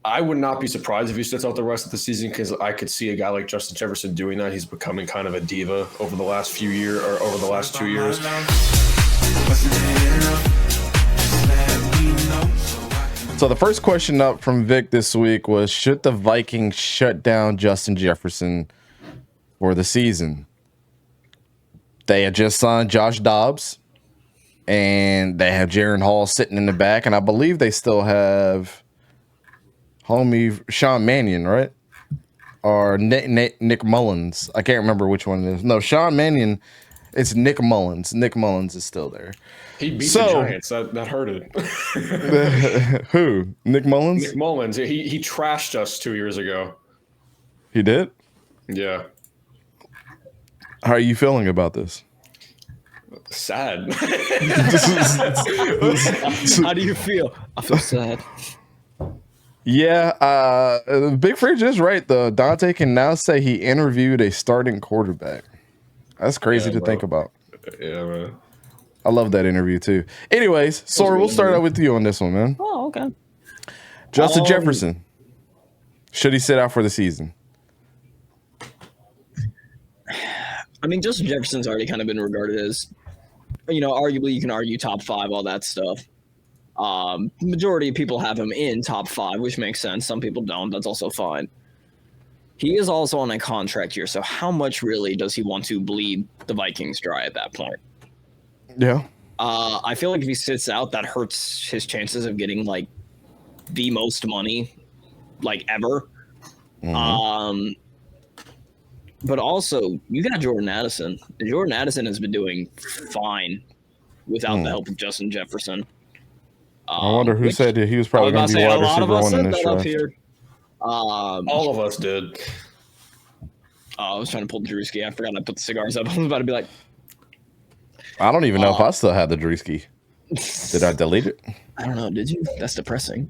I would not be surprised if he sits out the rest of the season because I could see a guy like Justin Jefferson doing that. He's becoming kind of a diva over the last few years or over the last 2 years. So the first question up from Vic this week was, should the Vikings shut down Justin Jefferson for the season? They had just signed Josh Dobbs, and they have Jaren Hall sitting in the back, and I believe they still have homie Sean Mannion, right? Or Nick Mullins. I can't remember which one it is. No, Sean Mannion. It's Nick Mullins. Nick Mullins is still there. He beat the Giants. That hurted. Who? Nick Mullins? Nick Mullins. He trashed us 2 years ago. He did? Yeah. How are you feeling about this? Sad. How do you feel? I feel sad. Yeah, Big Fridge is right, though. Dante can now say he interviewed a starting quarterback. That's crazy to think about. Yeah, man. I love that interview, too. Anyways, Sora, we'll start out with you on this one, man. Oh, okay. Justin Jefferson. Should he sit out for the season? I mean, Justin Jefferson's already kind of been regarded as, arguably you can argue top 5, all that stuff. Majority of people have him in top 5, which makes sense. Some people don't. That's also fine. He is also on a contract year, so how much really does he want to bleed the Vikings dry at that point? Yeah. I feel like if he sits out, that hurts his chances of getting the most money ever. Mm-hmm. But also, you got Jordan Addison. Jordan Addison has been doing fine without the help of Justin Jefferson. I wonder who said that he was probably going to be wide receiver one in this draft. All of us did. I was trying to pull the Drewski. I forgot I put the cigars up. I was about to be like, I don't even know if I still have the Drewski. Did I delete it? I don't know. Did you? That's depressing.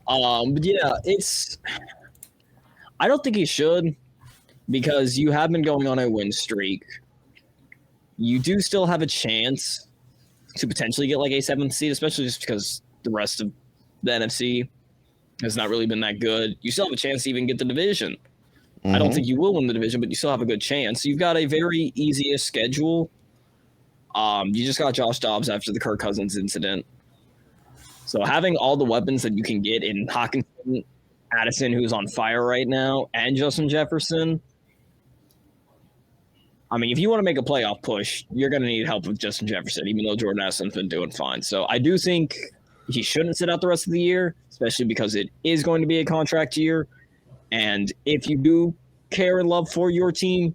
But yeah, I don't think he should, because you have been going on a win streak. You do still have a chance to potentially get a 7th seed, especially just because the rest of the NFC has not really been that good. You still have a chance to even get the division. Mm-hmm. I don't think you will win the division, but you still have a good chance. You've got a very easiest schedule. You just got Josh Dobbs after the Kirk Cousins incident. So having all the weapons that you can get in Hockenson, Addison, who's on fire right now, and Justin Jefferson, I mean, if you want to make a playoff push, you're going to need help with Justin Jefferson, even though Jordan Addison's been doing fine. So I do think he shouldn't sit out the rest of the year, especially because it is going to be a contract year. And if you do care and love for your team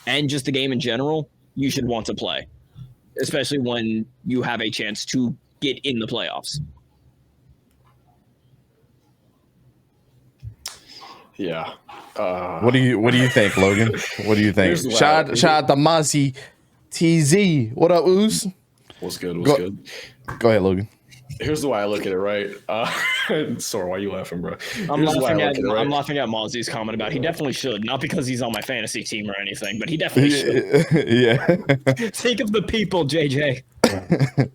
and just the game in general, you should want to play, especially when you have a chance to get in the playoffs. Yeah. What do you think, Logan? What do you think? Shout out to Mozzie TZ. What up, Ooze? What's good? Good? Go ahead, Logan. Here's the way I look at it, right? Sorry, why are you laughing, bro? I'm laughing at Mozzie's comment about he definitely should. Not because he's on my fantasy team or anything, but he definitely should. Yeah. Think of the people, JJ.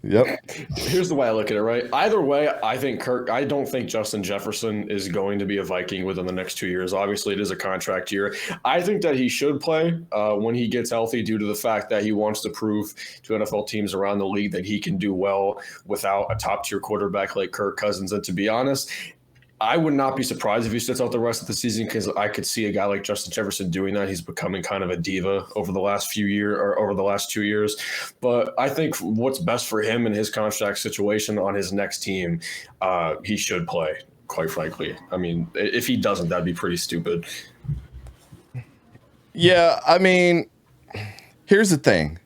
Yep. Here's the way I look at it, right? Either way, I don't think Justin Jefferson is going to be a Viking within the next 2 years. Obviously, it is a contract year. I think that he should play when he gets healthy, due to the fact that he wants to prove to NFL teams around the league that he can do well without a top-tier quarterback like Kirk Cousins. And to be honest, I would not be surprised if he sits out the rest of the season because I could see a guy like Justin Jefferson doing that. He's becoming kind of a diva over the last 2 years. But I think what's best for him in his contract situation on his next team, he should play, quite frankly. I mean, if he doesn't, that'd be pretty stupid. Yeah, I mean, here's the thing.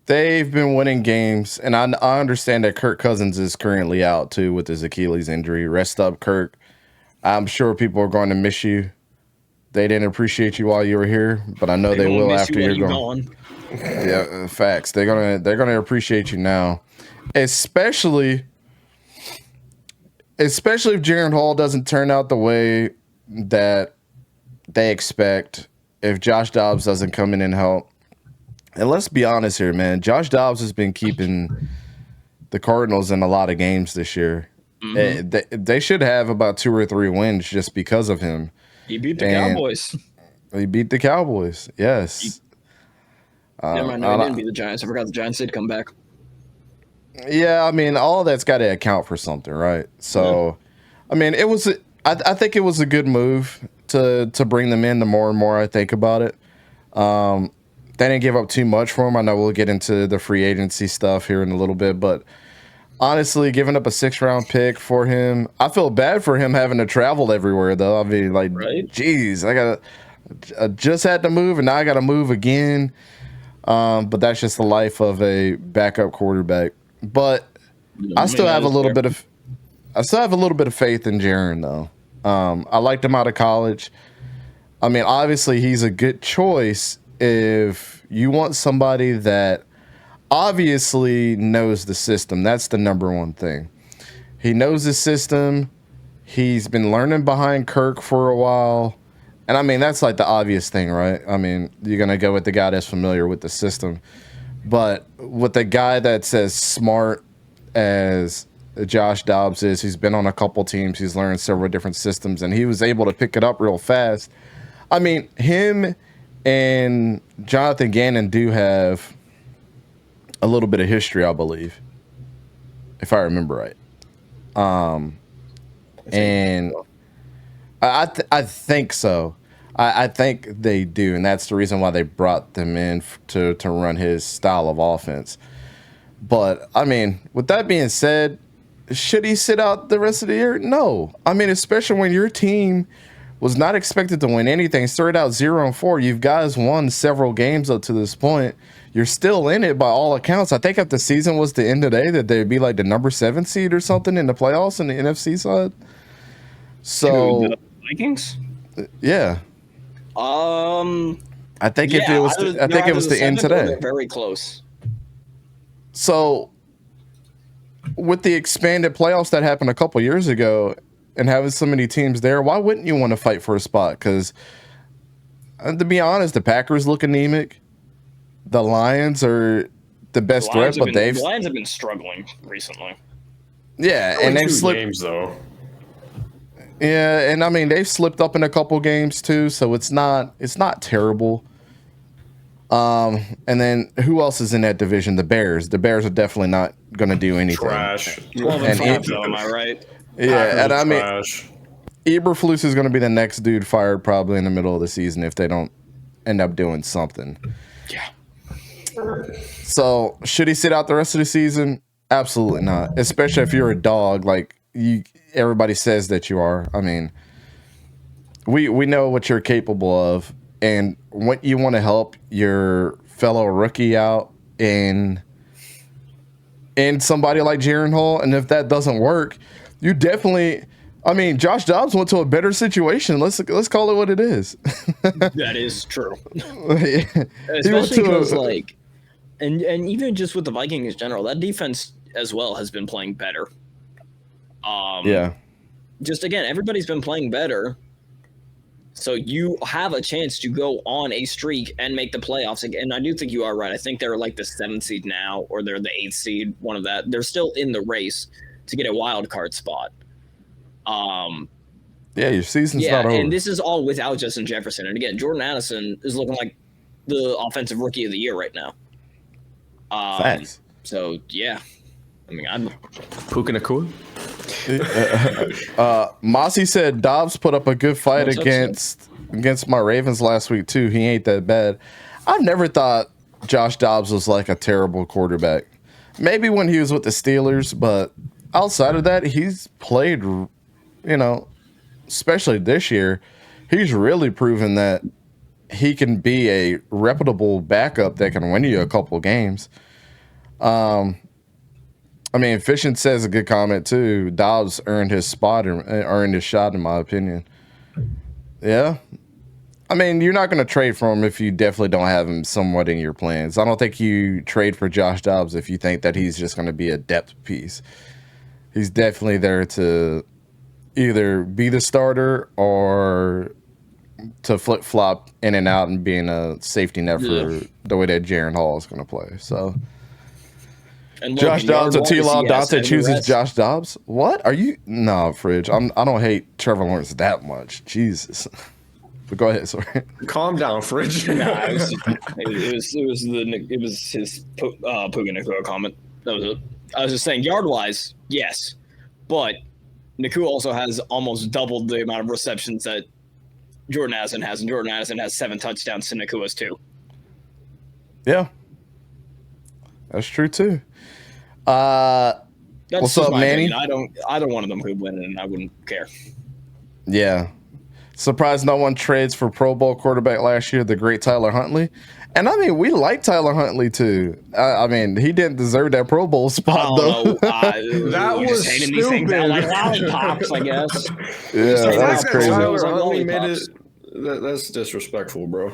They've been winning games, and I understand that Kirk Cousins is currently out, too, with his Achilles injury. Rest up, Kirk. I'm sure people are going to miss you. They didn't appreciate you while you were here, but I know they will after you're gone. Yeah, facts. They're gonna appreciate you now, especially if Jaren Hall doesn't turn out the way that they expect. If Josh Dobbs doesn't come in and help. And let's be honest here, man. Josh Dobbs has been keeping the Cardinals in a lot of games this year. They should have about 2 or 3 wins just because of him. He beat the And Cowboys. He beat the Cowboys. Yes. Never mind. No, he didn't beat the Giants. I forgot the Giants did come back. Yeah, I mean, all that's got to account for something, right? So, I mean, it was. I think it was a good move to bring them in. The more and more I think about it, they didn't give up too much for him. I know we'll get into the free agency stuff here in a little bit, but honestly, giving up a 6th-round pick for him, I feel bad for him having to travel everywhere, though. I mean, like, geez, I just had to move, and now I got to move again. But that's just the life of a backup quarterback. But I still have a little bit of faith in Jaren, though. I liked him out of college. I mean, obviously, he's a good choice if you want somebody that obviously knows the system. That's the number one thing. He knows the system. He's been learning behind Kirk for a while. And I mean, that's like the obvious thing, right? I mean, you're going to go with the guy that's familiar with the system. But with the guy that's as smart as Josh Dobbs is, he's been on a couple teams, he's learned several different systems, and he was able to pick it up real fast. I mean, him and Jonathan Gannon do have a little bit of history, I believe, if I remember right. And I think so. I think they do, and that's the reason why they brought them in to run his style of offense. But, I mean, with that being said, should he sit out the rest of the year? No. I mean, especially when your team was not expected to win anything. Started out 0-4. You guys won several games up to this point. You're still in it by all accounts. I think if the season was to end today, that they'd be like the number 7 seed or something in the playoffs in the NFC side. So the Vikings? Yeah. I think if it was to end today. Very close. So with the expanded playoffs that happened a couple years ago and having so many teams there, why wouldn't you want to fight for a spot? Because to be honest, the Packers look anemic. The Lions are the best threat, but the Lions have been struggling recently. Yeah, and they've slipped games though. Yeah, and I mean they've slipped up in a couple games too, so it's not terrible. And then who else is in that division? The Bears. The Bears are definitely not going to do anything. Trash. 12-5 though, am I right? Yeah, and I mean, Eberflus is going to be the next dude fired probably in the middle of the season if they don't end up doing something. Yeah. So should he sit out the rest of the season? Absolutely not. Especially if you're a dog, like everybody says that you are. I mean, we know what you're capable of, and when you want to help your fellow rookie out in somebody like Jaren Hall, and if that doesn't work, you definitely. I mean, Josh Dobbs went to a better situation. Let's call it what it is. That is true. Yeah. Especially because and even just with the Vikings in general, that defense as well has been playing better. Yeah. Just again, everybody's been playing better. So you have a chance to go on a streak and make the playoffs. And I do think you are right. I think they're like the 7th seed now, or they're the 8th seed, one of that. They're still in the race to get a wild card spot. Yeah, your season's not over. And this is all without Justin Jefferson. And again, Jordan Addison is looking like the offensive rookie of the year right now. Facts. So yeah, I mean, I'm Puka Nakua. Mossy said Dobbs put up a good fight against my Ravens last week too. He ain't that bad. I've never thought Josh Dobbs was like a terrible quarterback. Maybe when he was with the Steelers, but outside of that, he's played, especially this year, he's really proven that he can be a reputable backup that can win you a couple games. I mean, Efficient says a good comment too. Dobbs earned his spot and earned his shot, in my opinion. Yeah. I mean, you're not going to trade for him if you definitely don't have him somewhat in your plans. I don't think you trade for Josh Dobbs if you think that he's just going to be a depth piece. He's definitely there to either be the starter or to flip-flop in and out and being a safety net for the way that Jaren Hall is going to play. So, And Josh Logan, Dobbs and yard-wise, T. Law. yes, Dante out of the chooses rest- Josh Dobbs. What are you? No, Fridge. I don't hate Trevor Lawrence that much. Jesus. But go ahead. Sorry. Calm down, Fridge. Nah, it was his Puga Nakua comment. That was it. I was just saying, yard wise, yes, but Nakua also has almost doubled the amount of receptions that Jordan Addison has, and Jordan Addison has 7 touchdowns to Nakua's 2. Yeah, that's true too. That's What's just up, my Manny? opinion. Either one of them could win, and I wouldn't care. Yeah. Surprised no one trades for Pro Bowl quarterback last year, the great Tyler Huntley. And I mean, we like Tyler Huntley too. I mean, he didn't deserve that Pro Bowl spot though. That was hating these things out like lollipops, I guess. Yeah, Saying that's that crazy. Tyler Like Huntley made lollipops. it. That's disrespectful, bro.